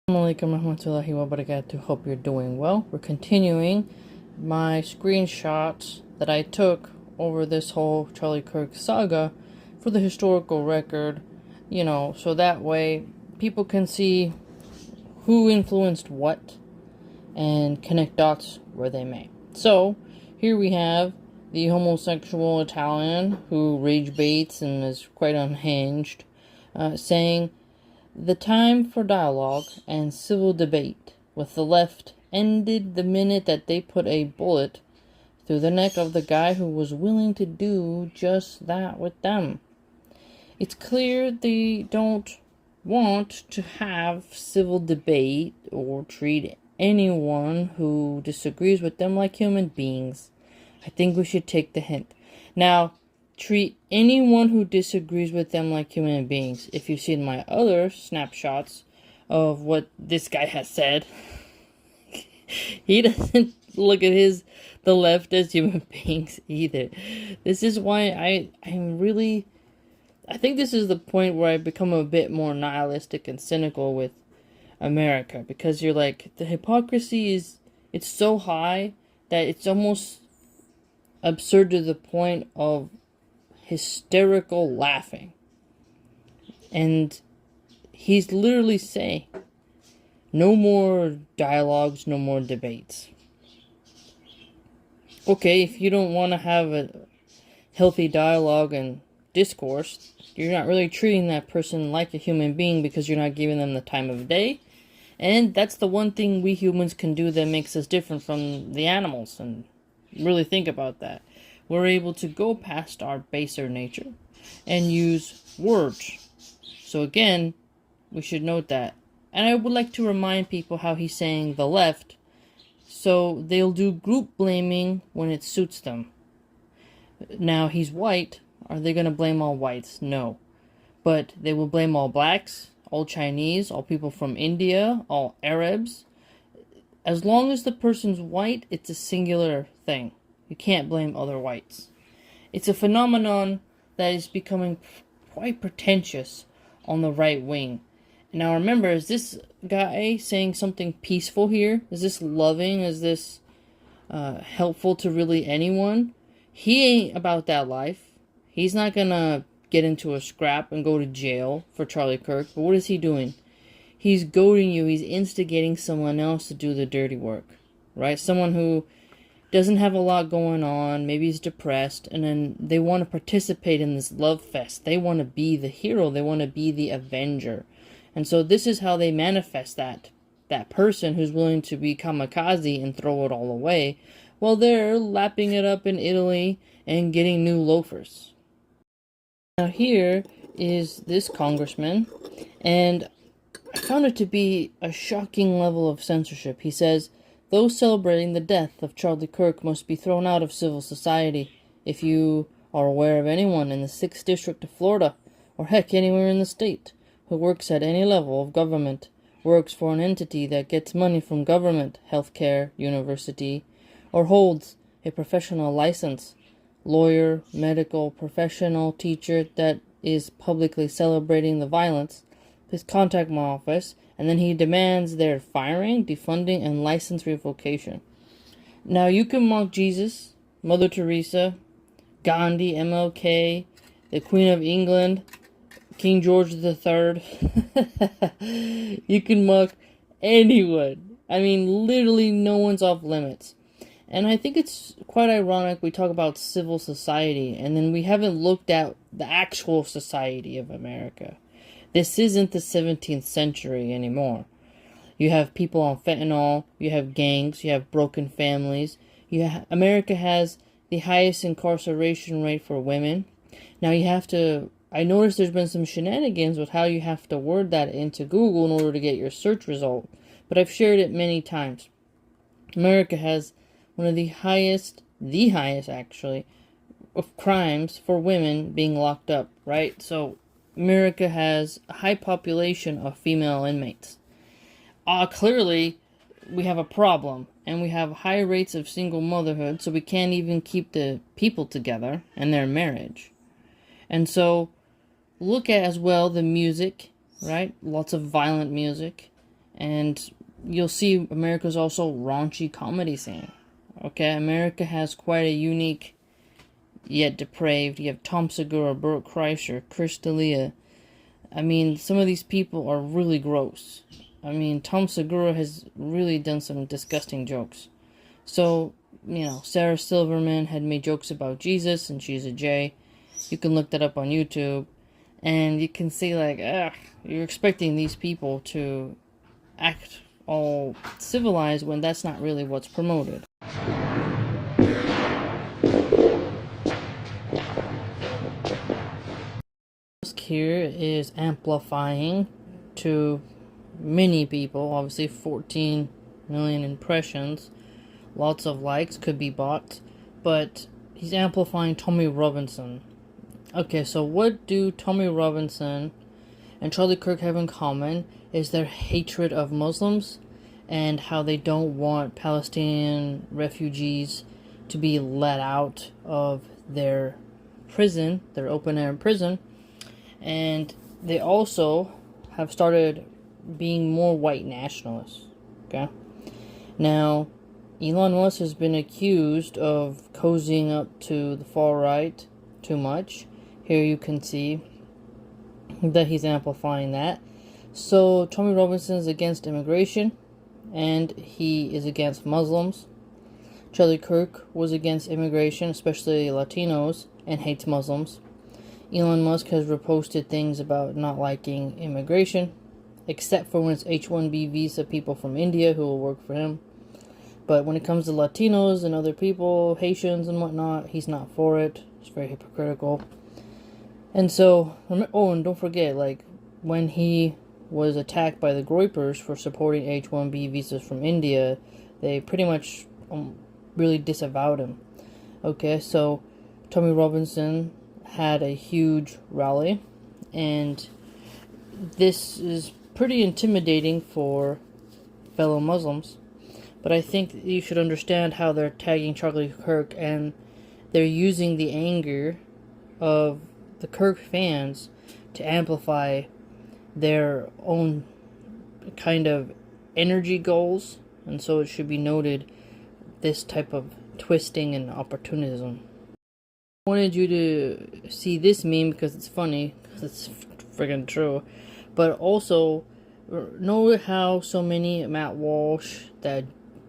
Assalamualaikum warahmatullahi wabarakatuh. Hope you're doing well. We're continuing my screenshots that I took over this whole Charlie Kirk saga for the historical record, so that way people can see who influenced what and connect dots where they may. So, here we have the homosexual Italian who rage baits and is quite unhinged, saying, "The time for dialogue and civil debate with the left ended the minute that they put a bullet through the neck of the guy who was willing to do just that with them. It's clear they don't want to have civil debate or treat anyone who disagrees with them like human beings. I think we should take the hint. Now, treat anyone who disagrees with them like human beings. If you've seen my other snapshots of what this guy has said, he doesn't look at the left as human beings either. This is why I think this is the point where I become a bit more nihilistic and cynical with America, because you're like, the hypocrisy it's so high that it's almost absurd to the point of hysterical laughing. And he's literally saying, no more dialogues, no more debates. Okay, if you don't want to have a healthy dialogue and discourse, you're not really treating that person like a human being because you're not giving them the time of day. And that's the one thing we humans can do that makes us different from the animals. And really think about that. We're able to go past our baser nature and use words. So again, we should note that. And I would like to remind people how he's saying the left, so they'll do group blaming when it suits them. Now, he's white. Are they going to blame all whites? No. But they will blame all blacks, all Chinese, all people from India, all Arabs. As long as the person's white, it's a singular thing. You can't blame other whites. It's a phenomenon that is becoming quite pretentious on the right wing. Now remember, is this guy saying something peaceful here? Is this loving? Is this helpful to really anyone? He ain't about that life. He's not gonna get into a scrap and go to jail for Charlie Kirk. But what is he doing? He's goading you. He's instigating someone else to do the dirty work. Right? Someone who doesn't have a lot going on, maybe he's depressed, and then they want to participate in this love fest. They want to be the hero. They want to be the avenger. And so this is how they manifest that person who's willing to be kamikaze and throw it all away, while they're lapping it up in Italy and getting new loafers. Now here is this congressman, and I found it to be a shocking level of censorship. He says, "Those celebrating the death of Charlie Kirk must be thrown out of civil society. If you are aware of anyone in the 6th District of Florida, or heck, anywhere in the state, who works at any level of government, works for an entity that gets money from government, healthcare, university, or holds a professional license, lawyer, medical professional, teacher, that is publicly celebrating the violence, please contact my office." And then he demands their firing, defunding, and license revocation. Now, you can mock Jesus, Mother Teresa, Gandhi, MLK, the Queen of England, King George III. You can mock anyone. I mean, literally no one's off limits. And I think it's quite ironic we talk about civil society, and then we haven't looked at the actual society of America. This isn't the 17th century anymore. You have people on fentanyl, you have gangs, you have broken families. America has the highest incarceration rate for women. Now I noticed there's been some shenanigans with how you have to word that into Google in order to get your search result, but I've shared it many times. America has one of the highest actually, of crimes for women being locked up, right? So America has a high population of female inmates. Clearly, we have a problem, and we have high rates of single motherhood, so we can't even keep the people together and their marriage. And so, look at as well the music, right? Lots of violent music. And you'll see America's also raunchy comedy scene. Okay, America has quite a unique yet depraved. You have Tom Segura, Burt Kreischer, Chris D'Elia. I mean, some of these people are really gross. I mean, Tom Segura has really done some disgusting jokes. So, Sarah Silverman had made jokes about Jesus, and she's a J. You can look that up on YouTube. And you can see, like, you're expecting these people to act all civilized when that's not really what's promoted. Here is amplifying to many people. Obviously 14 million impressions, lots of likes, could be bots, but he's amplifying Tommy Robinson. Okay, so what do Tommy Robinson and Charlie Kirk have in common is their hatred of Muslims and how they don't want Palestinian refugees to be let out of their prison, their open-air prison. And they also have started being more white nationalists. Okay? Now, Elon Musk has been accused of cozying up to the far right too much. Here you can see that he's amplifying that. So, Tommy Robinson is against immigration, and he is against Muslims. Charlie Kirk was against immigration, especially Latinos, and hates Muslims. Elon Musk has reposted things about not liking immigration, except for when it's H-1B visa people from India who will work for him. But when it comes to Latinos and other people, Haitians and whatnot, he's not for it. It's very hypocritical. And so, and don't forget, like, when he was attacked by the Groypers for supporting H-1B visas from India, they pretty much really disavowed him. Okay, so Tommy Robinson had a huge rally, and this is pretty intimidating for fellow Muslims, but I think you should understand how they're tagging Charlie Kirk, and they're using the anger of the Kirk fans to amplify their own kind of energy goals, and so it should be noted this type of twisting and opportunism. I wanted you to see this meme because it's funny, because it's friggin' true, but also know how so many Matt Walsh, that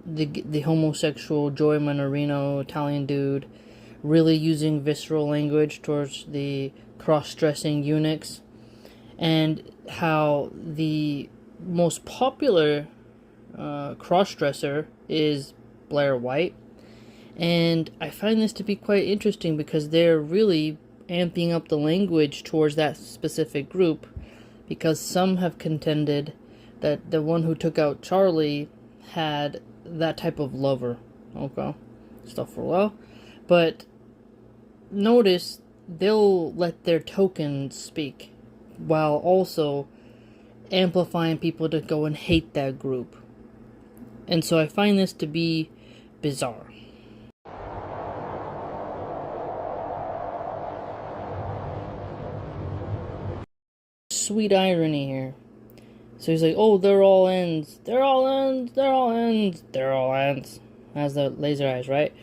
the homosexual Joey Manorino Italian dude, really using visceral language towards the cross-dressing eunuchs, and how the most popular cross-dresser is Blair White. And I find this to be quite interesting because they're really amping up the language towards that specific group, because some have contended that the one who took out Charlie had that type of lover. Okay, stuff for a while. But notice they'll let their tokens speak while also amplifying people to go and hate that group. And so I find this to be bizarre. Sweet irony here. So he's like, oh, they're all ends. They're all ends. They're all ends. They're all ends. Has the laser eyes, right?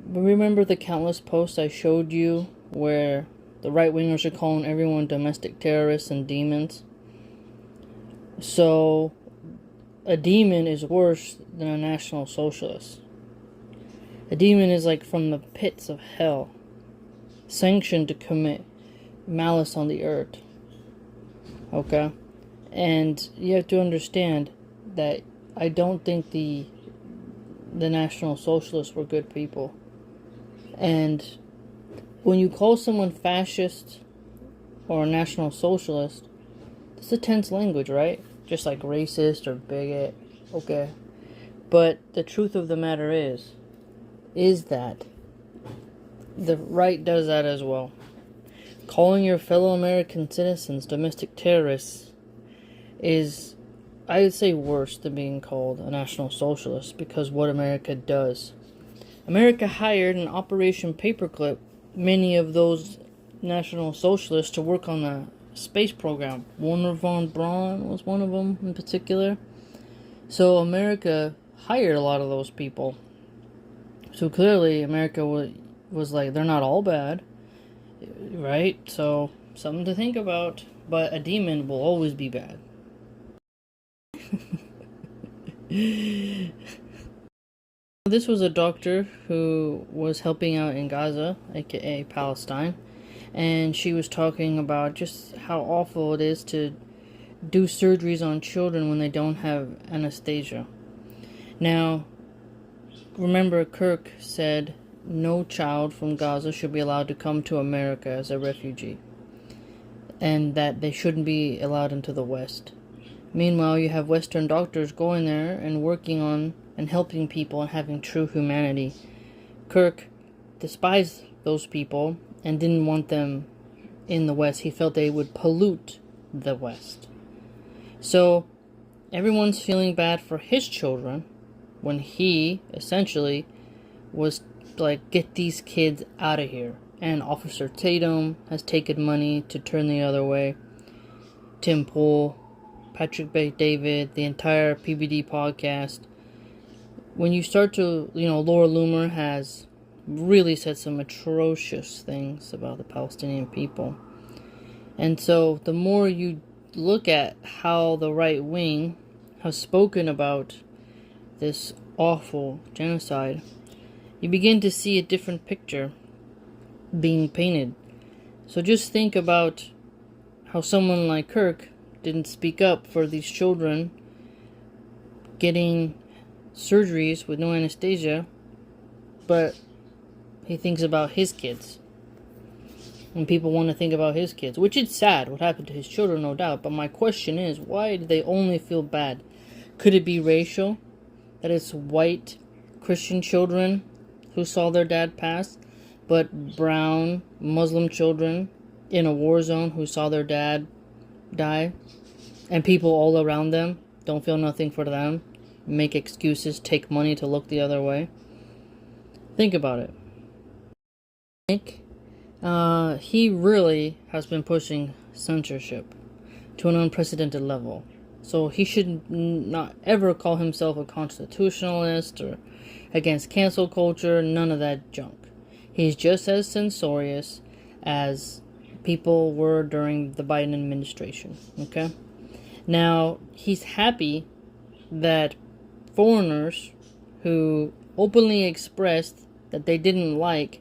But remember the countless posts I showed you where the right-wingers are calling everyone domestic terrorists and demons? So a demon is worse than a National Socialist. A demon is like from the pits of hell, sanctioned to commit malice on the earth. Okay? And you have to understand that I don't think the National Socialists were good people. And when you call someone fascist or a National Socialist, it's a tense language, right? Just like racist or bigot. Okay? But the truth of the matter is that the right does that as well. Calling your fellow American citizens domestic terrorists is, I would say, worse than being called a National Socialist, because what America does. America hired in Operation Paperclip many of those National Socialists to work on the space program. Wernher von Braun was one of them in particular. So America hired a lot of those people. So clearly America was like, they're not all bad, right? So something to think about. But a demon will always be bad. This was a doctor who was helping out in Gaza, aka Palestine, and she was talking about just how awful it is to do surgeries on children when they don't have anesthesia. Now, remember, Kirk said no child from Gaza should be allowed to come to America as a refugee, and that they shouldn't be allowed into the West. Meanwhile, you have Western doctors going there and working on and helping people and having true humanity. Kirk despised those people and didn't want them in the West. He felt they would pollute the West. So everyone's feeling bad for his children when he essentially was like, get these kids out of here. And Officer Tatum has taken money to turn the other way. Tim Pool, Patrick David, the entire PBD podcast. When you start to, Laura Loomer has really said some atrocious things about the Palestinian people. And so the more you look at how the right wing has spoken about this awful genocide, you begin to see a different picture being painted. So just think about how someone like Kirk didn't speak up for these children getting surgeries with no anesthesia, but he thinks about his kids. And people want to think about his kids, which is sad what happened to his children, no doubt. But my question is, why do they only feel bad? Could it be racial? That it's white Christian children who saw their dad pass, but brown Muslim children in a war zone who saw their dad die, and people all around them don't feel nothing for them, make excuses, take money to look the other way? Think about it. Nick, he really has been pushing censorship to an unprecedented level. So he should not ever call himself a constitutionalist or against cancel culture, none of that junk. He's just as censorious as people were during the Biden administration, okay? Now, he's happy that foreigners who openly expressed that they didn't like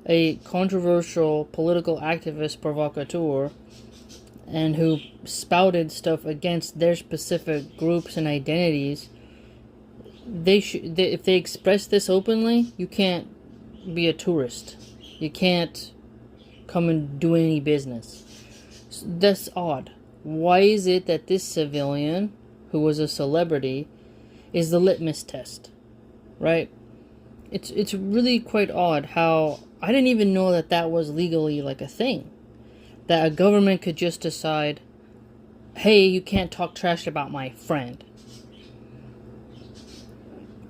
a controversial political activist provocateur and who spouted stuff against their specific groups and identities, if they express this openly, you can't be a tourist. You can't come and do any business. That's odd. Why is it that this civilian, who was a celebrity, is the litmus test, right? It's really quite odd how I didn't even know that was legally like a thing. That a government could just decide, hey, you can't talk trash about my friend.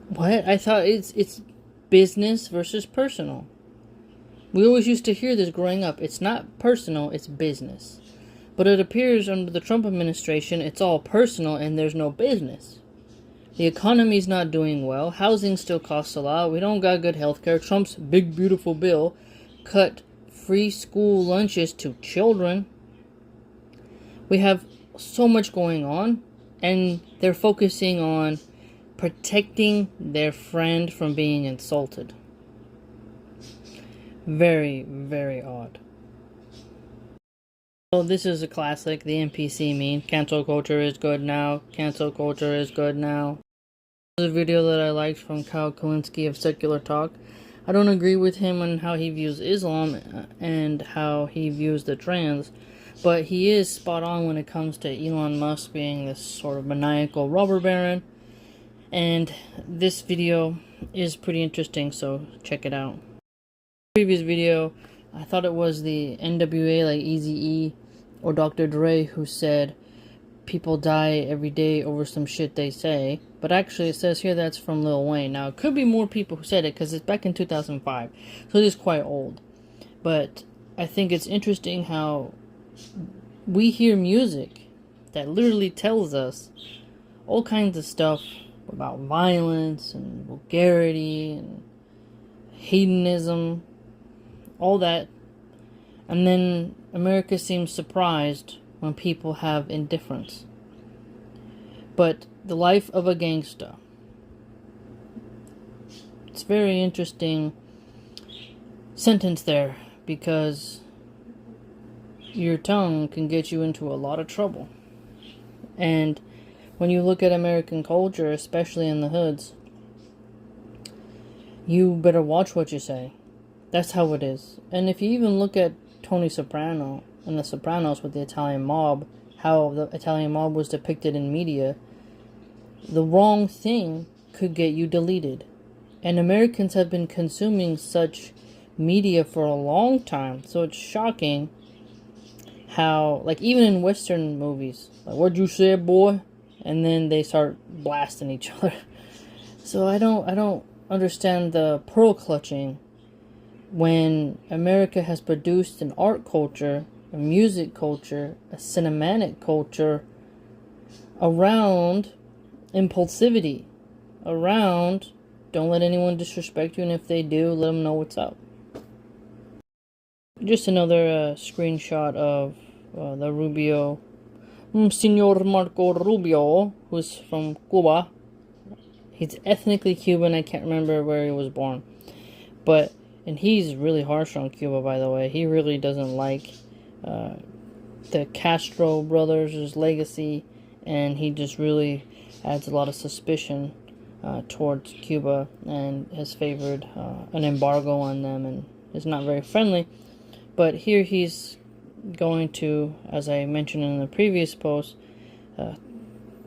What? I thought it's business versus personal. We always used to hear this growing up. It's not personal, it's business. But it appears under the Trump administration, it's all personal and there's no business. The economy's not doing well. Housing still costs a lot. We don't got good healthcare. Trump's big, beautiful bill cut free school lunches to children. We have so much going on, and they're focusing on protecting their friend from being insulted. Very, very odd. So this is a classic, the NPC meme. Cancel culture is good now. Cancel culture is good now. This is a video that I liked from Kyle Kalinske of Secular Talk. I don't agree with him on how he views Islam and how he views the trans, but he is spot on when it comes to Elon Musk being this sort of maniacal robber baron. And this video is pretty interesting, so check it out. Previous video, I thought it was the NWA, like Eazy-E or Dr. Dre, who said people die every day over some shit they say, but actually it says here that's from Lil Wayne. Now, it could be more people who said it, because it's back in 2005, so it is quite old. But I think it's interesting how we hear music that literally tells us all kinds of stuff about violence and vulgarity and hedonism, all that. And then America seems surprised when people have indifference. But the life of a gangster. It's very interesting sentence there, because your tongue can get you into a lot of trouble. And when you look at American culture, especially in the hoods, you better watch what you say. That's how it is. And if you even look at Tony Soprano and The Sopranos with the Italian mob, how the Italian mob was depicted in media, the wrong thing could get you deleted. And Americans have been consuming such media for a long time, so it's shocking how, like, even in Western movies, like, what'd you say, boy? And then they start blasting each other. So I don't understand the pearl clutching when America has produced an art culture, a music culture, a cinematic culture around impulsivity, around don't let anyone disrespect you, and if they do, let them know what's up. Just another screenshot of the Rubio, Senor Marco Rubio, who's from Cuba. He's ethnically Cuban. I can't remember where he was born, and he's really harsh on Cuba, by the way. He really doesn't like the Castro brothers' legacy, and he just really adds a lot of suspicion towards Cuba, and has favored an embargo on them, and is not very friendly. But here he's going to, as I mentioned in the previous post,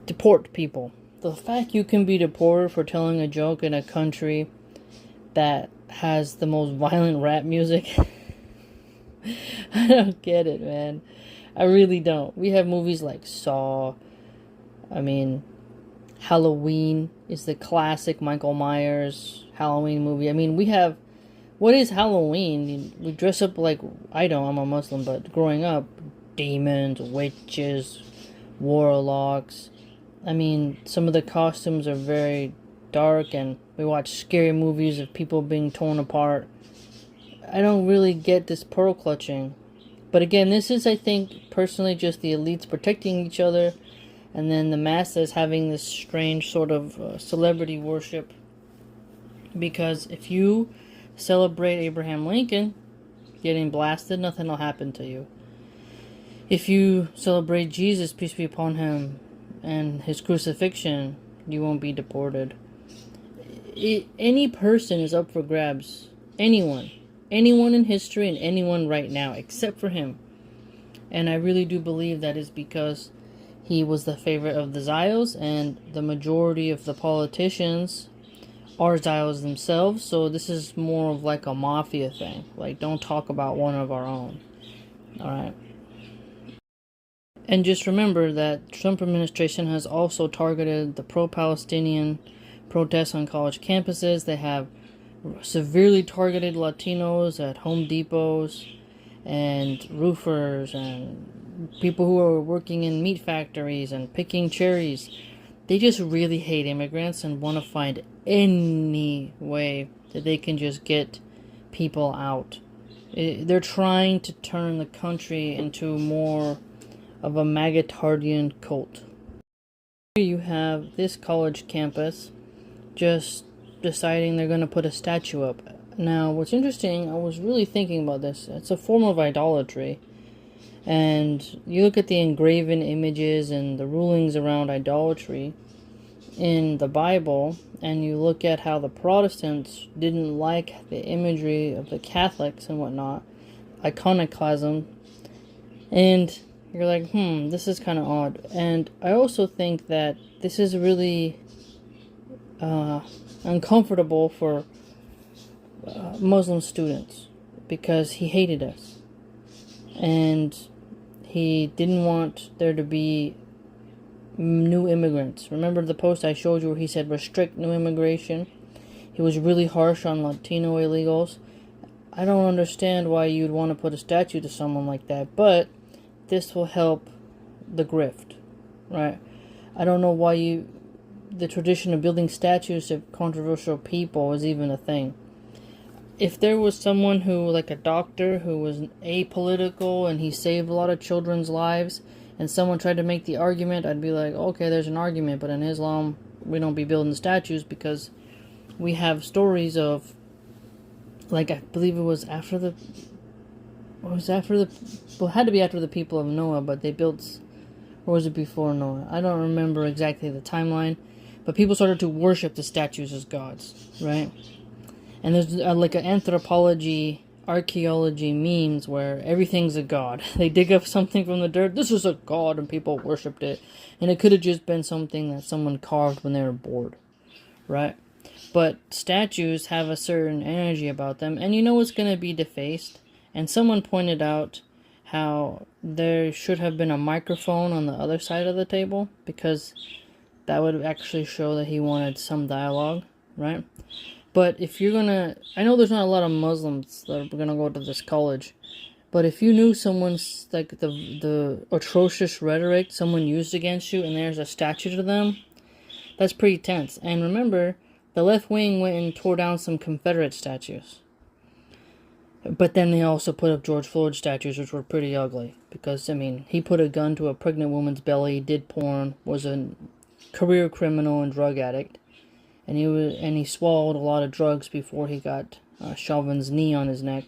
deport people. The fact you can be deported for telling a joke in a country that has the most violent rap music, I don't get it, man. I really don't. We have movies like Saw. I mean, Halloween is the classic Michael Myers Halloween movie. I mean, we have... What is Halloween? We dress up like... I don't, I'm a Muslim, but growing up, demons, witches, warlocks. I mean, some of the costumes are very dark, and we watch scary movies of people being torn apart. I don't really get this pearl clutching. But again, this is, I think, personally just the elites protecting each other, and then the masses having this strange sort of celebrity worship. Because if you celebrate Abraham Lincoln getting blasted, nothing will happen to you. If you celebrate Jesus, peace be upon him, and his crucifixion, you won't be deported. Any person is up for grabs. Anyone in history and anyone right now, except for him. And I really do believe that is because he was the favorite of the Zios, and the majority of the politicians are Zios themselves. So this is more of like a mafia thing. Like, don't talk about one of our own. Alright. And just remember that Trump administration has also targeted the pro-Palestinian protests on college campuses. They have severely targeted Latinos at Home Depots and roofers and people who are working in meat factories and picking cherries. They just really hate immigrants and want to find any way that they can just get people out. They're trying to turn the country into more of a Magatardian cult. Here you have this college campus just deciding they're going to put a statue up. Now, what's interesting, I was really thinking about this. It's a form of idolatry. And you look at the engraven images and the rulings around idolatry in the Bible, and you look at how the Protestants didn't like the imagery of the Catholics and whatnot, iconoclasm, and you're like, this is kind of odd. And I also think that this is really uncomfortable for Muslim students, because he hated us. And he didn't want there to be new immigrants. Remember the post I showed you where he said restrict new immigration? He was really harsh on Latino illegals. I don't understand why you'd want to put a statue to someone like that, but this will help the grift, right? I don't know why you the tradition of building statues of controversial people was even a thing. If there was someone who, like a doctor, who was apolitical and he saved a lot of children's lives, and someone tried to make the argument, I'd be like, okay, there's an argument, but in Islam, we don't be building statues because we have stories of, like, I believe it was after the, well, it had to be after the people of Noah, but they built, or was it before Noah? I don't remember exactly the timeline, but people started to worship the statues as gods, right? And there's like an anthropology, archaeology memes where everything's a god. They dig up something from the dirt, this is a god, and people worshipped it. And it could have just been something that someone carved when they were bored, right? But statues have a certain energy about them, and you know it's going to be defaced. And someone pointed out how there should have been a microphone on the other side of the table, because that would actually show that he wanted some dialogue, right? But if you're gonna, I know there's not a lot of Muslims that are gonna go to this college, but if you knew someone's, like, the atrocious rhetoric someone used against you and there's a statue to them, that's pretty tense. And remember, the left wing went and tore down some Confederate statues. But then they also put up George Floyd statues, which were pretty ugly. Because, I mean, he put a gun to a pregnant woman's belly, did porn, was a career criminal and drug addict. And he swallowed a lot of drugs before he got Chauvin's knee on his neck.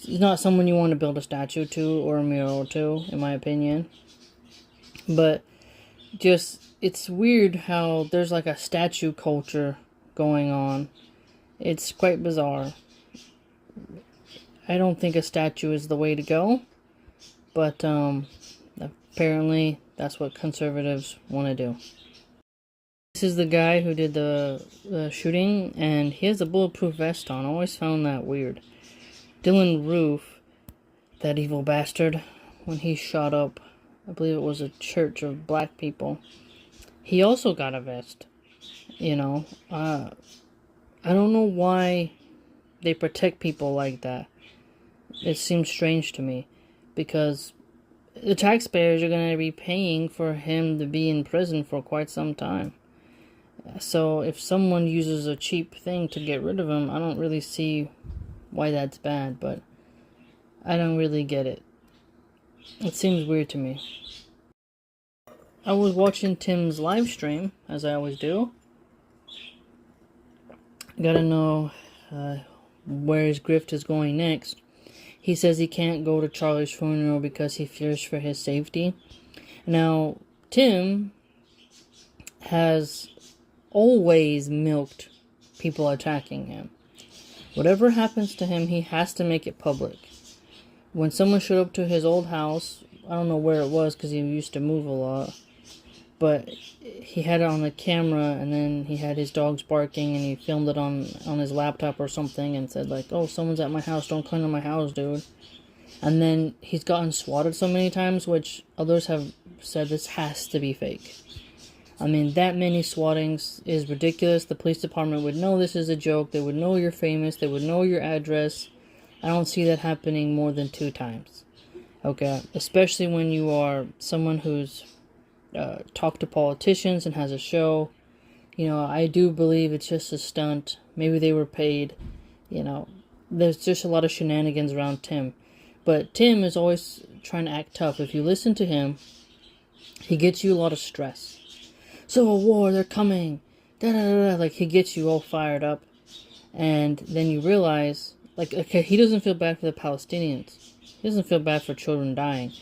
He's not someone you want to build a statue to or a mural to, in my opinion. But just, it's weird how there's like a statue culture going on. It's quite bizarre. I don't think a statue is the way to go. But apparently that's what conservatives want to do. This is the guy who did the shooting, and he has a bulletproof vest on. I always found that weird. Dylan Roof, that evil bastard, when he shot up, I believe it was a church of black people, he also got a vest. You know, I don't know why they protect people like that. It seems strange to me, because the taxpayers are going to be paying for him to be in prison for quite some time. So if someone uses a cheap thing to get rid of him, I don't really see why that's bad, but I don't really get it. It seems weird to me. I was watching Tim's live stream, as I always do. Gotta know where his grift is going next. He says he can't go to Charlie's funeral because he fears for his safety. Now, Tim has always milked people attacking him. Whatever happens to him, he has to make it public. When someone showed up to his old house, I don't know where it was because he used to move a lot, but he had it on the camera, and then he had his dogs barking, and he filmed it on his laptop or something and said, like, oh, someone's at my house, don't come to my house, dude. And then he's gotten swatted so many times, which others have said this has to be fake. I mean, that many swattings is ridiculous. The police department would know this is a joke. They would know you're famous. They would know your address. I don't see that happening more than 2 times. Okay? Especially when you are someone who's talked to politicians and has a show. You know, I do believe it's just a stunt. Maybe they were paid. You know, there's just a lot of shenanigans around Tim. But Tim is always trying to act tough. If you listen to him, he gets you a lot of stress. Civil war, they're coming. Da da da da. Like, he gets you all fired up. And then you realize, like, okay, he doesn't feel bad for the Palestinians. He doesn't feel bad for children dying.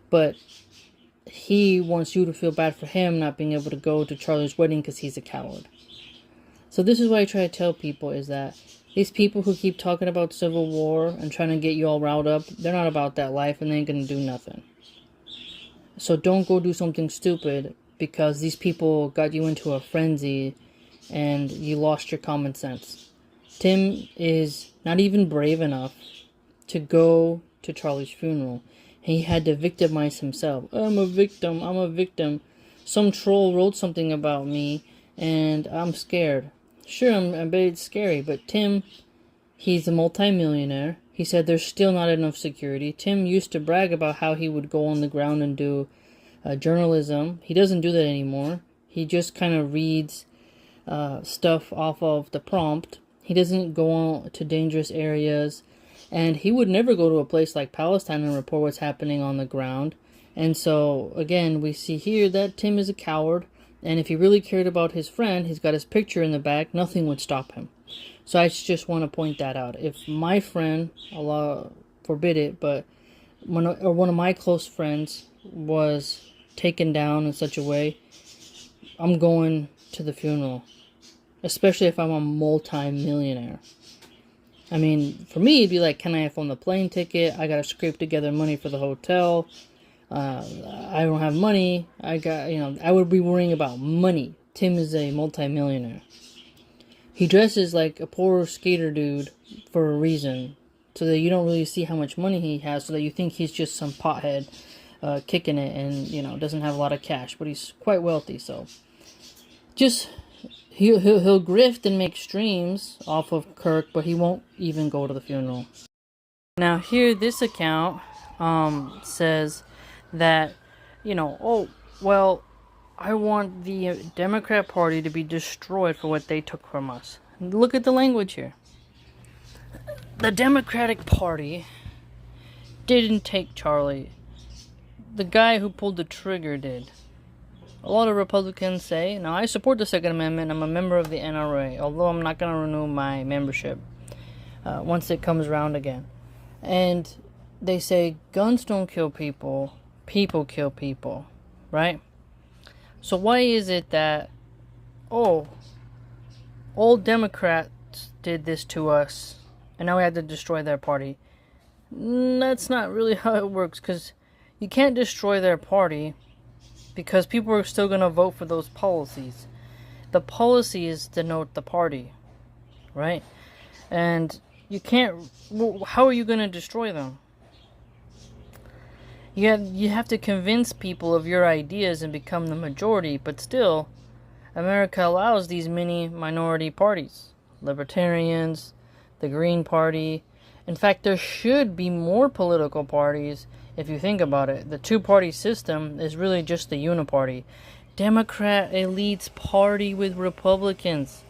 But he wants you to feel bad for him not being able to go to Charlie's wedding because he's a coward. So this is what I try to tell people, is that these people who keep talking about civil war and trying to get you all riled up, they're not about that life and they ain't gonna do nothing. So don't go do something stupid because these people got you into a frenzy and you lost your common sense. Tim is not even brave enough to go to Charlie's funeral. He had to victimize himself. I'm a victim. Some troll wrote something about me and I'm scared. Sure, I bet it's scary, but Tim, he's a multimillionaire. He said there's still not enough security. Tim used to brag about how he would go on the ground and do journalism. He doesn't do that anymore. He just kind of reads stuff off of the prompt. He doesn't go on to dangerous areas, and he would never go to a place like Palestine and report what's happening on the ground. And so, again, we see here that Tim is a coward, and if he really cared about his friend, he's got his picture in the back, nothing would stop him. So I just want to point that out. If my friend, Allah forbid it, but one of my close friends was taken down in such a way, I'm going to the funeral. Especially if I'm a multi-millionaire. I mean, for me, it'd be like, can I phone the plane ticket? I gotta scrape together money for the hotel. I don't have money. I would be worrying about money. Tim is a multi-millionaire. He dresses like a poor skater dude for a reason, so that you don't really see how much money he has, so that you think he's just some pothead kicking it and, doesn't have a lot of cash, but he's quite wealthy, so just he'll grift and make streams off of Kirk, but he won't even go to the funeral. Now here, this account says that, oh, well, I want the Democrat Party to be destroyed for what they took from us. Look at the language here. The Democratic Party didn't take Charlie. The guy who pulled the trigger did. A lot of Republicans say, now I support the Second Amendment, I'm a member of the NRA, although I'm not going to renew my membership once it comes around again. And they say, guns don't kill people, people kill people, right? So why is it that, old Democrats did this to us, and now we had to destroy their party? That's not really how it works, because you can't destroy their party, because people are still going to vote for those policies. The policies denote the party, right? And you can't, how are you going to destroy them? You have to convince people of your ideas and become the majority, but still, America allows these mini minority parties. Libertarians, the Green Party. In fact, there should be more political parties if you think about it. The two-party system is really just the uniparty. Democrat elites party with Republicans.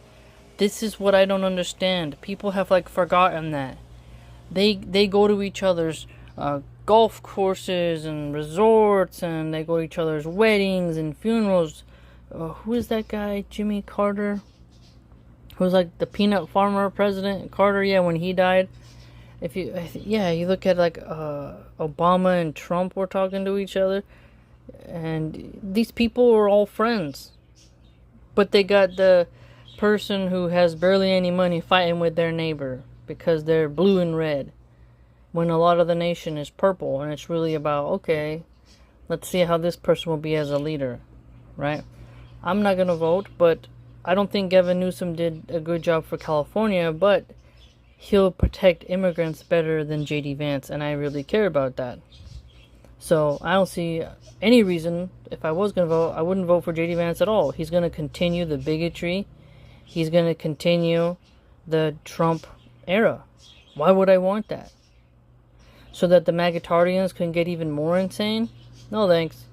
This is what I don't understand. People have forgotten that. They go to each other's golf courses and resorts, and they go to each other's weddings and funerals. Who is that guy? Jimmy Carter? Who's like the peanut farmer president? Carter, yeah, when he died. You look at Obama and Trump were talking to each other, and these people are all friends, but they got the person who has barely any money fighting with their neighbor because they're blue and red, when a lot of the nation is purple, and it's really about, okay, let's see how this person will be as a leader, right? I'm not gonna vote, but I don't think Gavin Newsom did a good job for California, but he'll protect immigrants better than J.D. Vance, and I really care about that. So I don't see any reason, if I was going to vote, I wouldn't vote for J.D. Vance at all. He's going to continue the bigotry. He's going to continue the Trump era. Why would I want that? So that the MAGAtardians can get even more insane? No thanks.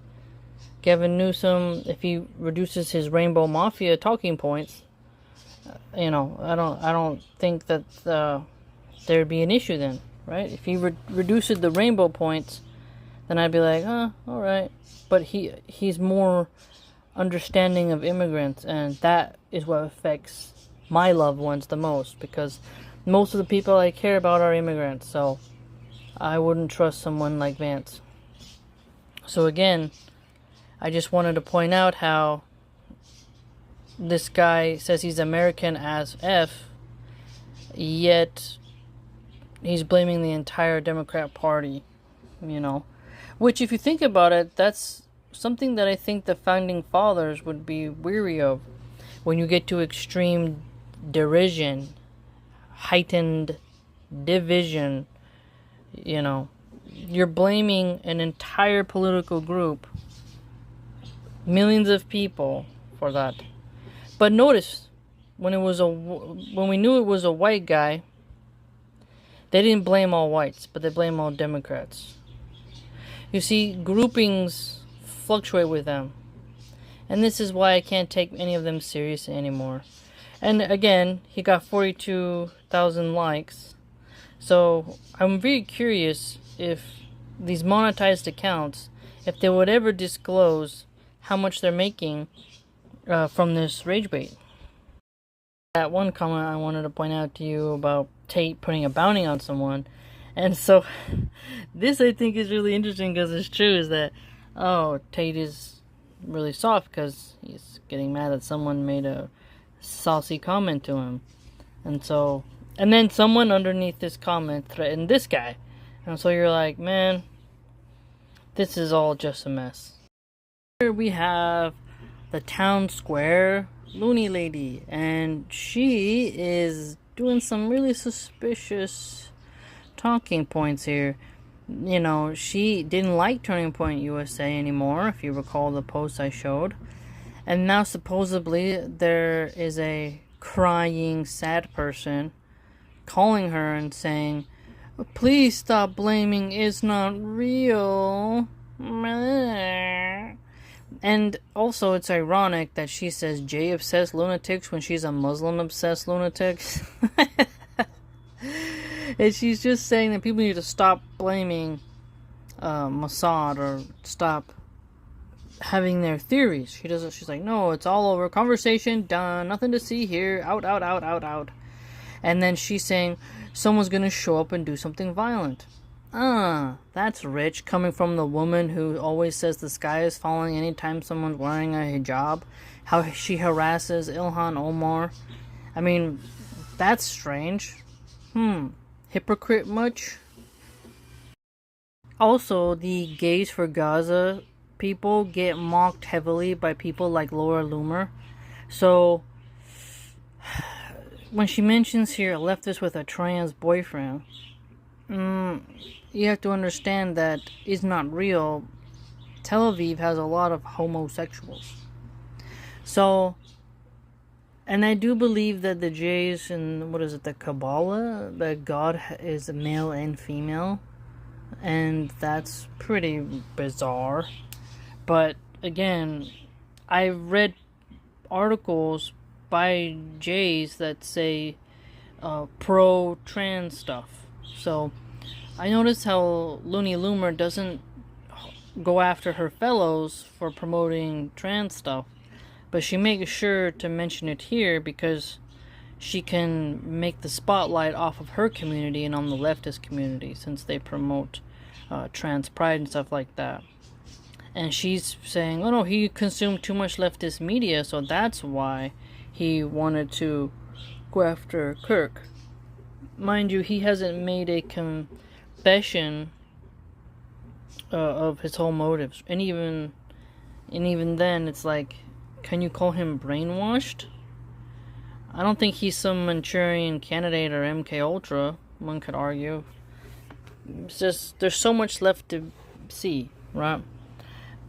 Gavin Newsom, if he reduces his Rainbow Mafia talking points, I don't think that there'd be an issue then, right? If he reduces the rainbow points, then I'd be like, alright. But he's more understanding of immigrants, and that is what affects my loved ones the most, because most of the people I care about are immigrants, so I wouldn't trust someone like Vance. So again, I just wanted to point out how this guy says he's American as F, yet he's blaming the entire Democrat Party, Which, if you think about it, that's something that I think the Founding Fathers would be weary of. When you get to extreme derision, heightened division, you're blaming an entire political group, millions of people, for that. But notice, when we knew it was a white guy, they didn't blame all whites, but they blame all Democrats. You see, groupings fluctuate with them. And this is why I can't take any of them seriously anymore. And again, he got 42,000 likes. So I'm very curious if these monetized accounts, if they would ever disclose how much they're making from this rage bait. That one comment I wanted to point out to you about Tate putting a bounty on someone. And so this I think is really interesting because it's true, is that, oh, Tate is really soft because he's getting mad that someone made a saucy comment to him. And then someone underneath this comment threatened this guy. And so you're like, man, this is all just a mess. Here we have the town square loony lady, and she is doing some really suspicious talking points here. You know, she didn't like Turning Point USA anymore, if you recall the post I showed. And now supposedly there is a crying, sad person calling her and saying, please stop blaming, it's not real. And also it's ironic that she says J-obsessed lunatics when she's a Muslim-obsessed lunatic. And she's just saying that people need to stop blaming Mossad or stop having their theories. She's like, no, it's all over. Conversation done. Nothing to see here. Out, out, out, out, out. And then she's saying someone's gonna show up and do something violent. That's rich, coming from the woman who always says the sky is falling anytime someone's wearing a hijab. How she harasses Ilhan Omar. I mean, that's strange. Hypocrite much? Also, the Gays for Gaza people get mocked heavily by people like Laura Loomer. So, when she mentions here a leftist with a trans boyfriend, you have to understand that it's not real. Tel Aviv has a lot of homosexuals. So, and I do believe that the Jays and, the Kabbalah, that God is male and female. And that's pretty bizarre. But, again, I've read articles by Jays that say pro-trans stuff. So, I noticed how Looney Loomer doesn't go after her fellows for promoting trans stuff. But she makes sure to mention it here because she can make the spotlight off of her community and on the leftist community, since they promote trans pride and stuff like that. And she's saying, oh no, he consumed too much leftist media, so that's why he wanted to go after Kirk. Mind you, he hasn't made a confession of his whole motives. And even then, it's like, can you call him brainwashed? I don't think he's some Manchurian candidate or MK Ultra, one could argue. It's just, there's so much left to see, right?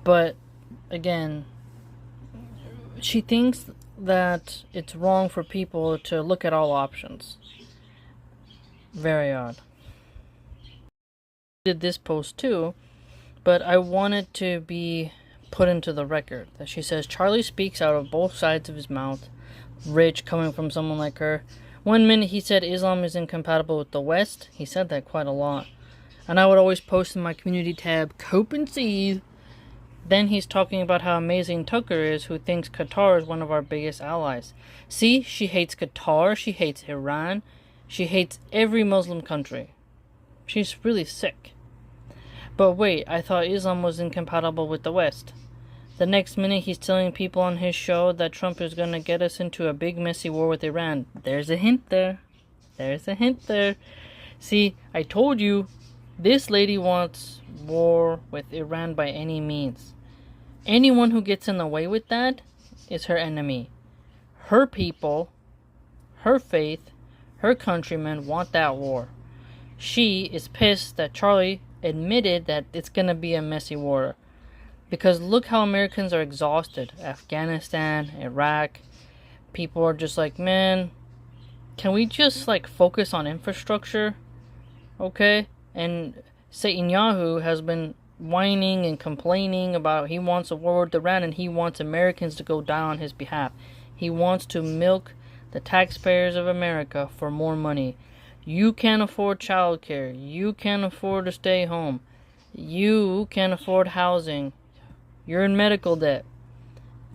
But, again, she thinks that it's wrong for people to look at all options. Very odd. I did this post too, but I wanted to be put into the record that she says Charlie speaks out of both sides of his mouth. Rich, coming from someone like her. One minute he said Islam is incompatible with the West. He said that quite a lot. And I would always post in my community tab, cope and seethe. Then he's talking about how amazing Tucker is, who thinks Qatar is one of our biggest allies. See, she hates Qatar, she hates Iran, she hates every Muslim country. She's really sick. But wait, I thought Islam was incompatible with the West. The next minute he's telling people on his show that Trump is going to get us into a big messy war with Iran. There's a hint there. There's a hint there. See, I told you, this lady wants war with Iran by any means. Anyone who gets in the way with that is her enemy. Her people, her faith, her countrymen want that war. She is pissed that Charlie admitted that it's going to be a messy war. Because look how Americans are exhausted. Afghanistan, Iraq. People are just like, man, can we just focus on infrastructure? Okay? And Netanyahu has been whining and complaining about he wants a war with Iran and he wants Americans to go down on his behalf. He wants to milk the taxpayers of America for more money. You can't afford childcare. You can't afford to stay home. You can't afford housing. You're in medical debt.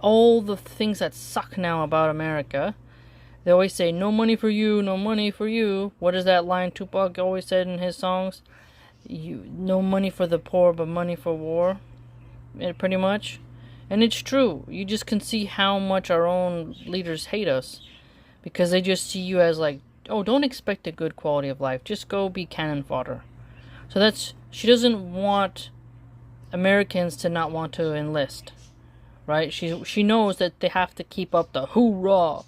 All the things that suck now about America. They always say, no money for you, no money for you. What is that line Tupac always said in his songs? No money for the poor, but money for war. Pretty much. And it's true. You just can see how much our own leaders hate us. Because they just see you as like, oh, don't expect a good quality of life. Just go be cannon fodder. So she doesn't want Americans to not want to enlist. Right? She knows that they have to keep up the hoorah.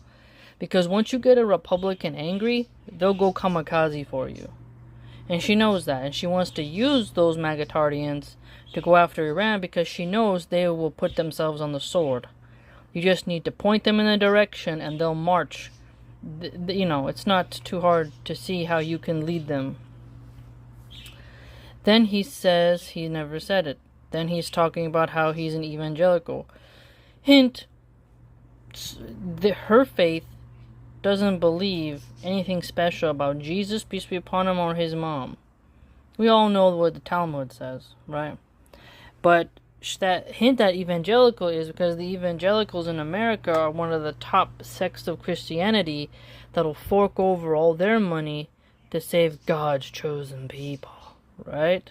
Because once you get a Republican angry, they'll go kamikaze for you. And she knows that. And she wants to use those MAGA-tardians to go after Iran because she knows they will put themselves on the sword. You just need to point them in a direction and they'll march. It's not too hard to see how you can lead them. Then he says he never said it. Then he's talking about how he's an evangelical. Hint, her faith doesn't believe anything special about Jesus, peace be upon him, or his mom. We all know what the Talmud says, right? But that hint that evangelical is because the evangelicals in America are one of the top sects of Christianity that'll fork over all their money to save God's chosen people, right?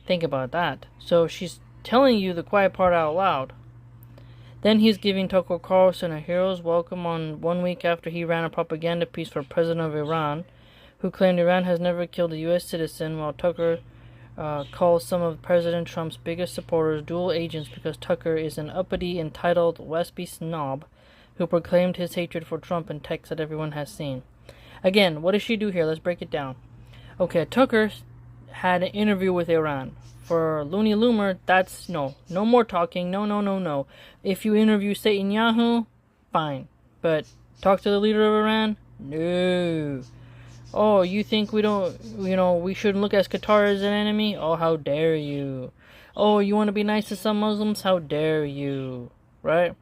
Think about that. So she's telling you the quiet part out loud. Then he's giving Tucker Carlson a hero's welcome on 1 week after he ran a propaganda piece for President of Iran, who claimed Iran has never killed a U.S. citizen, while Tucker calls some of President Trump's biggest supporters dual agents because Tucker is an uppity, entitled, Westby snob who proclaimed his hatred for Trump in texts that everyone has seen. Again, what does she do here? Let's break it down. Okay, Tucker had an interview with Iran. For Looney Loomer, that's no more talking, no. If you interview Satan Yahoo, fine. But talk to the leader of Iran? No. Oh, you think we shouldn't look at Qatar as an enemy? Oh, how dare you. Oh, you want to be nice to some Muslims? How dare you. Right?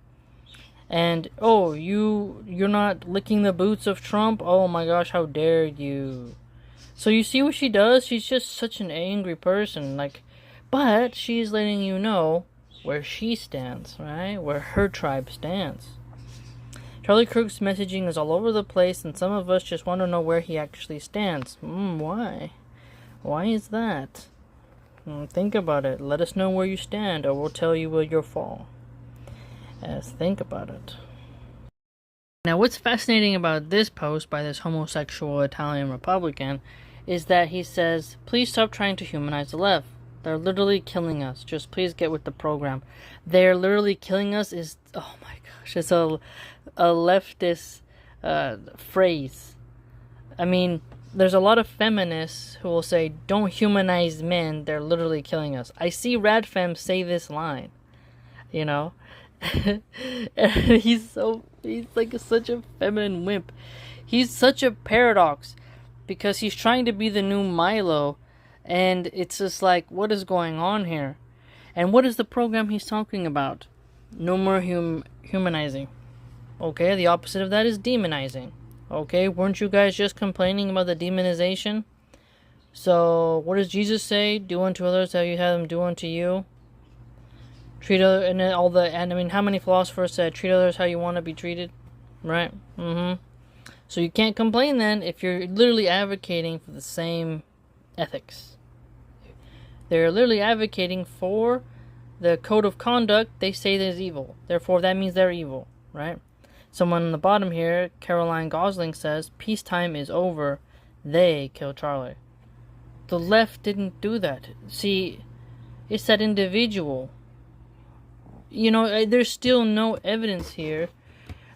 And, oh, you're not licking the boots of Trump? Oh my gosh, how dare you. So you see what she does? She's just such an angry person, but she's letting you know where she stands, right? Where her tribe stands. Charlie Kirk's messaging is all over the place, and some of us just want to know where he actually stands. Why? Why is that? Think about it. Let us know where you stand, or we'll tell you where you'll fall. Think about it. Now, what's fascinating about this post by this homosexual Italian Republican is that he says, please stop trying to humanize the left. They're literally killing us. Just please get with the program. They're literally killing us is, oh my gosh, it's a leftist phrase. I mean, there's a lot of feminists who will say, don't humanize men. They're literally killing us. I see Radfem say this line, and he's like such a feminine wimp. He's such a paradox because he's trying to be the new Milo. And it's just like, what is going on here? And what is the program he's talking about? No more humanizing. Okay, the opposite of that is demonizing. Okay, weren't you guys just complaining about the demonization? So, what does Jesus say? Do unto others how you have them do unto you. Treat other, and how many philosophers said, treat others how you want to be treated? Right? So you can't complain then if you're literally advocating for the same ethics. They're literally advocating for the code of conduct they say is evil. Therefore, that means they're evil, right? Someone on the bottom here, Caroline Gosling, says, peacetime is over. They killed Charlie. The left didn't do that. See, it's that individual. There's still no evidence here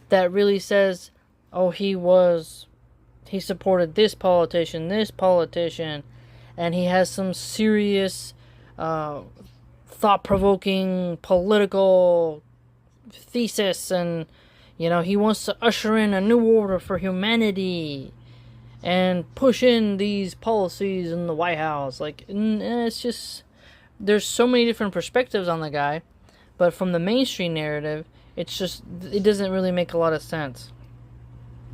that really says, oh, he supported this politician, and he has some serious, thought-provoking political thesis, and, he wants to usher in a new order for humanity and push in these policies in the White House. It's just there's so many different perspectives on the guy, but from the mainstream narrative, it doesn't really make a lot of sense.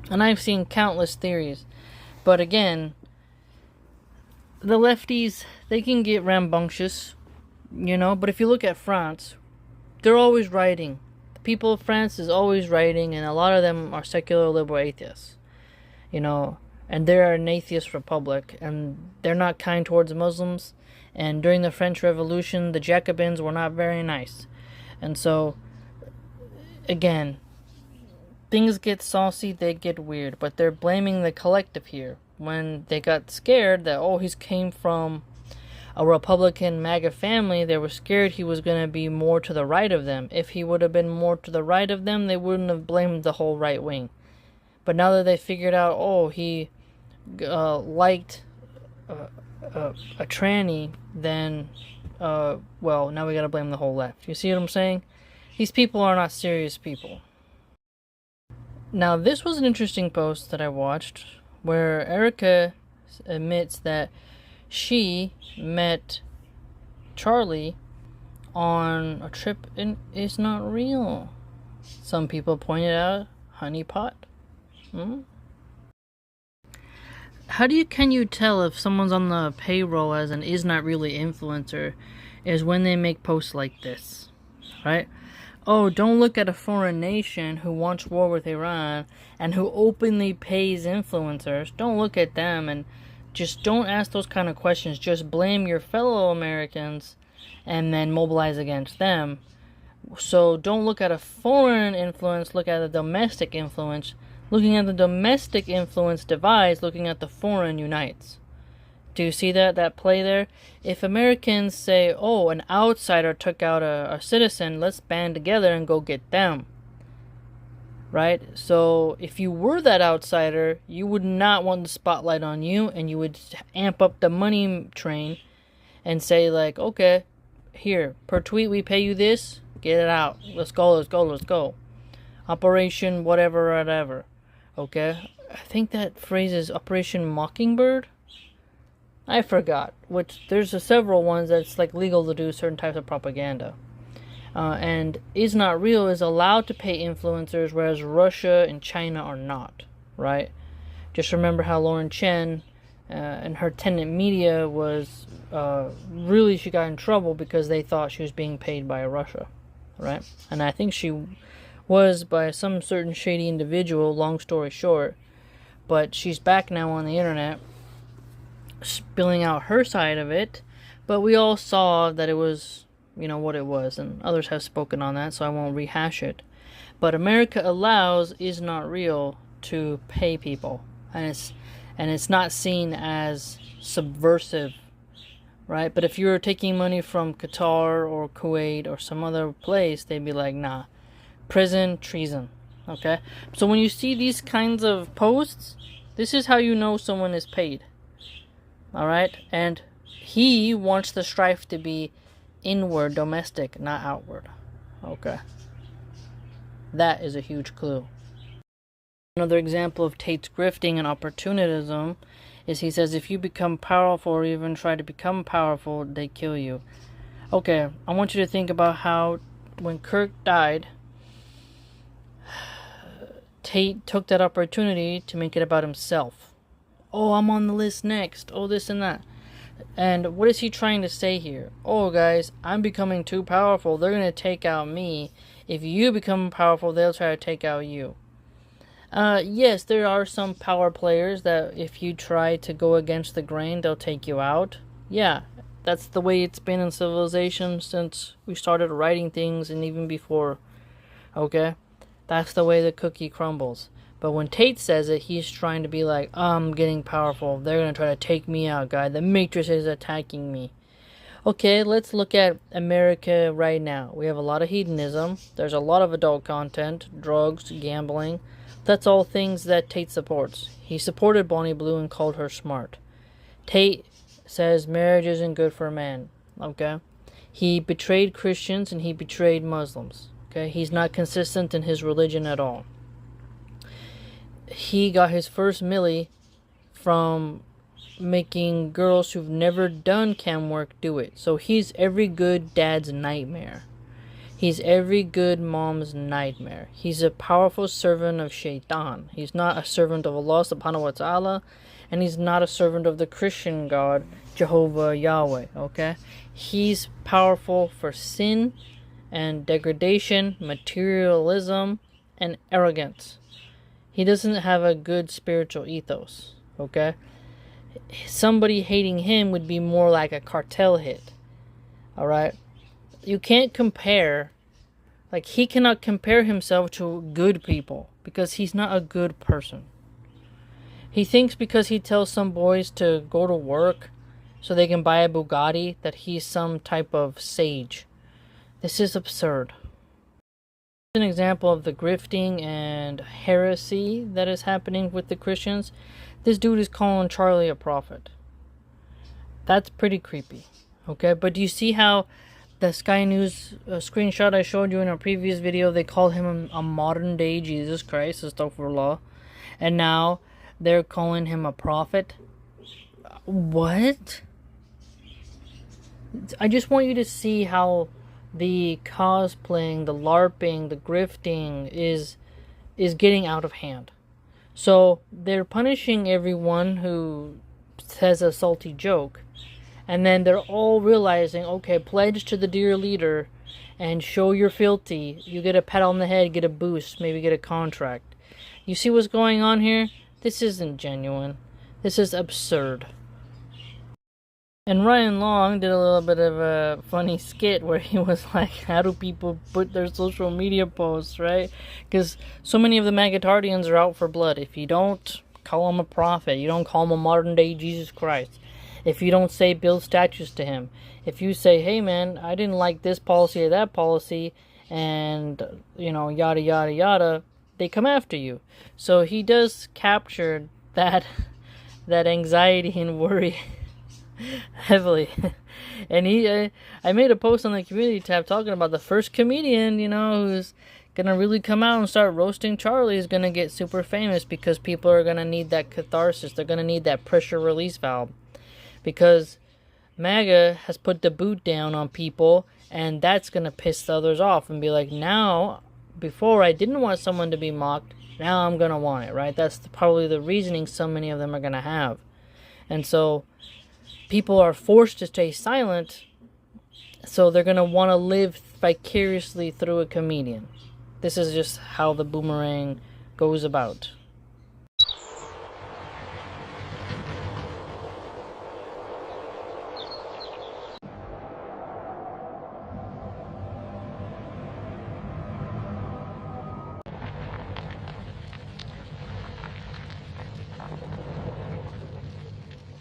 And I've seen countless theories, but again, the lefties, they can get rambunctious, but if you look at France, they're always rioting. The people of France is always rioting, and a lot of them are secular liberal atheists, and they're an atheist republic, and they're not kind towards Muslims, and during the French Revolution, the Jacobins were not very nice. And so, again, things get saucy, they get weird, but they're blaming the collective here. When they got scared that, he came from a Republican MAGA family, they were scared he was going to be more to the right of them. If he would have been more to the right of them, they wouldn't have blamed the whole right wing. But now that they figured out, he liked a tranny, then, now we gotta blame the whole left. You see what I'm saying? These people are not serious people. Now, this was an interesting post that I watched, where Erica admits that she met Charlie on a trip and it's not real. Some people pointed out honeypot. Can you tell if someone's on the payroll as an is not really influencer is when they make posts like this, right? Don't look at a foreign nation who wants war with Iran and who openly pays influencers. Don't look at them and just don't ask those kind of questions. Just blame your fellow Americans and then mobilize against them. So don't look at a foreign influence, look at a domestic influence. Looking at the domestic influence divides, looking at the foreign unites. Do you see that play there? If Americans say, an outsider took out a citizen, let's band together and go get them. Right? So if you were that outsider, you would not want the spotlight on you, and you would amp up the money train and say like, okay, here, per tweet we pay you this, get it out. Let's go. Operation whatever. Okay? I think that phrase is Operation Mockingbird. I forgot. Which there's several ones that's like legal to do certain types of propaganda. And is not real is allowed to pay influencers, whereas Russia and China are not. Right? Just remember how Lauren Chen and her tenant media was really, she got in trouble because they thought she was being paid by Russia. Right? And I think she was by some certain shady individual, long story short. But she's back now on the internet, spilling out her side of it. But we all saw that it was, what it was. And others have spoken on that, so I won't rehash it. But America allows is not real to pay people. And it's not seen as subversive. Right? But if you were taking money from Qatar or Kuwait or some other place, they'd be like, nah. Prison, treason. Okay? So when you see these kinds of posts, this is how you know someone is paid. Alright? And he wants the strife to be inward, domestic, not outward. Okay? That is a huge clue. Another example of Tate's grifting and opportunism is he says if you become powerful or even try to become powerful, they kill you. Okay, I want you to think about how when Kirk died, Tate took that opportunity to make it about himself. I'm on the list next. This and that. And what is he trying to say here? Guys, I'm becoming too powerful. They're going to take out me. If you become powerful, they'll try to take out you. Yes, there are some power players that if you try to go against the grain, they'll take you out. Yeah, that's the way it's been in civilization since we started writing things and even before. Okay? That's the way the cookie crumbles. But when Tate says it, he's trying to be like, I'm getting powerful. They're going to try to take me out, guy. The Matrix is attacking me. Okay, let's look at America right now. We have a lot of hedonism. There's a lot of adult content, drugs, gambling. That's all things that Tate supports. He supported Bonnie Blue and called her smart. Tate says marriage isn't good for a man. Okay? He betrayed Christians and he betrayed Muslims. Okay? He's not consistent in his religion at all. He got his first milli from making girls who've never done cam work do it. So he's every good dad's nightmare. He's every good mom's nightmare. He's a powerful servant of Shaitan. He's not a servant of Allah subhanahu wa ta'ala, and he's not a servant of the Christian God, Jehovah Yahweh, okay? He's powerful for sin and degradation, materialism, and arrogance. He doesn't have a good spiritual ethos, okay? Somebody hating him would be more like a cartel hit, alright? You can't compare, like, he cannot compare himself to good people because he's not a good person. He thinks because he tells some boys to go to work so they can buy a Bugatti that he's some type of sage. This is absurd. An example of the grifting and heresy that is happening with the Christians. This dude is calling Charlie a prophet. That's pretty creepy, okay? But do you see how the Sky News screenshot I showed you in a previous video, they called him a modern day Jesus Christ, astaghfirullah, and now they're calling him a prophet? What? I just want you to see how the cosplaying, the LARPing, the grifting is getting out of hand. So they're punishing everyone who says a salty joke, and then they're all realizing, okay, pledge to the dear leader and show you're filthy. You get a pat on the head, get a boost, maybe get a contract. You see what's going on here? This isn't genuine. This is absurd. And Ryan Long did a little bit of a funny skit where he was like, how do people put their social media posts, right? Because so many of the Magatardians are out for blood. If you don't call him a prophet, you don't call him a modern day Jesus Christ, if you don't say build statues to him, if you say, hey man, I didn't like this policy or that policy, and, you know, yada yada yada, they come after you. So he does capture that anxiety and worry heavily. And I made a post on the community tab talking about the first comedian, you know, who's gonna really come out and start roasting Charlie is gonna get super famous, because people are gonna need that catharsis. They're gonna need that pressure release valve, because MAGA has put the boot down on people, and that's gonna piss the others off and be like, now, before I didn't want someone to be mocked, now I'm gonna want it, right? That's probably the reasoning so many of them are gonna have. And so people are forced to stay silent, so they're going to want to live vicariously through a comedian. This is just how the boomerang goes about.